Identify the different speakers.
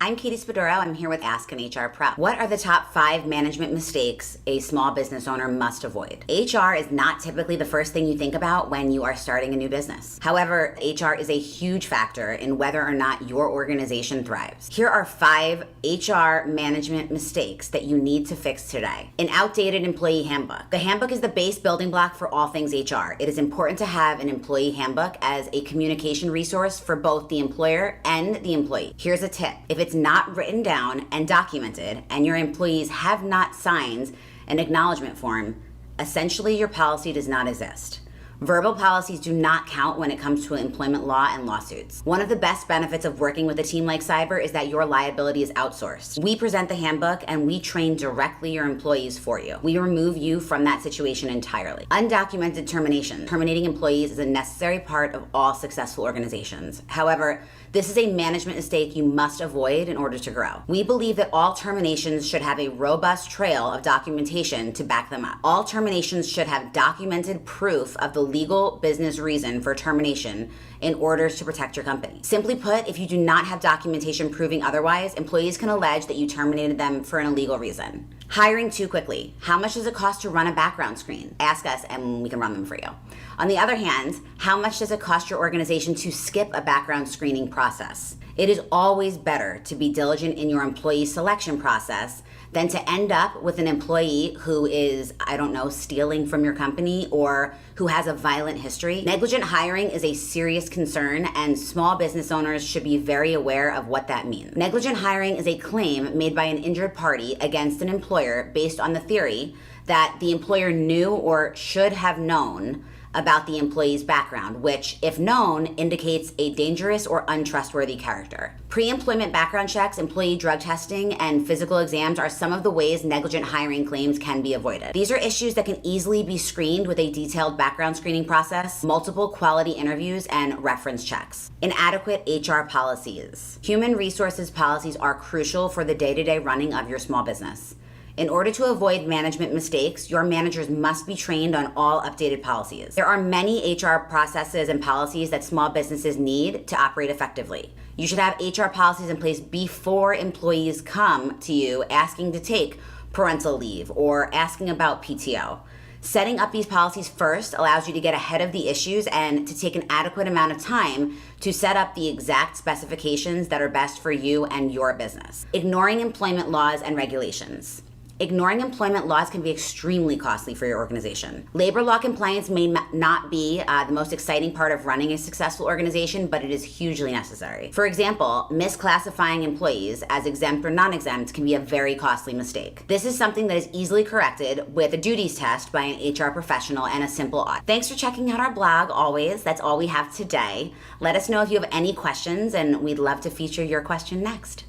Speaker 1: I'm Katie Spadoro. I'm here with Ask an HR Pro. What are the top 5 management mistakes a small business owner must avoid? HR is not typically the first thing you think about when you are starting a new business. However, HR is a huge factor in whether or not your organization thrives. Here are 5 HR management mistakes that you need to fix today. An outdated employee handbook. The handbook is the base building block for all things HR. It is important to have an employee handbook as a communication resource for both the employer and the employee. Here's a tip. If it's not written down and documented and your employees have not signed an acknowledgement form, essentially your policy does not exist. Verbal policies do not count when it comes to employment law and lawsuits. One of the best benefits of working with a team like CYB is that your liability is outsourced. We present the handbook and we train directly your employees for you. We remove you from that situation entirely. Undocumented termination. Terminating employees is a necessary part of all successful organizations. However, this is a management mistake you must avoid in order to grow. We believe that all terminations should have a robust trail of documentation to back them up. All terminations should have documented proof of the legal business reason for termination in order to protect your company. Simply put, if you do not have documentation proving otherwise, employees can allege that you terminated them for an illegal reason. Hiring too quickly. How much does it cost to run a background screen? Ask us and we can run them for you. On the other hand, how much does it cost your organization to skip a background screening process? It is always better to be diligent in your employee selection process than to end up with an employee who is, stealing from your company or who has a violent history. Negligent hiring is a serious concern and small business owners should be very aware of what that means. Negligent hiring is a claim made by an injured party against an employer based on the theory that the employer knew or should have known about the employee's background, which, if known, indicates a dangerous or untrustworthy character. Pre-employment background checks, employee drug testing, and physical exams are some of the ways negligent hiring claims can be avoided. These are issues that can easily be screened with a detailed background screening process, multiple quality interviews, and reference checks. Inadequate HR policies. Human resources policies are crucial for the day-to-day running of your small business. In order to avoid management mistakes, your managers must be trained on all updated policies. There are many HR processes and policies that small businesses need to operate effectively. You should have HR policies in place before employees come to you asking to take parental leave or asking about PTO. Setting up these policies first allows you to get ahead of the issues and to take an adequate amount of time to set up the exact specifications that are best for you and your business. Ignoring employment laws and regulations. Ignoring employment laws can be extremely costly for your organization. Labor law compliance may not be the most exciting part of running a successful organization, but it is hugely necessary. For example, misclassifying employees as exempt or non-exempt can be a very costly mistake. This is something that is easily corrected with a duties test by an HR professional and a simple audit. Thanks for checking out our blog always. That's all we have today. Let us know if you have any questions and we'd love to feature your question next.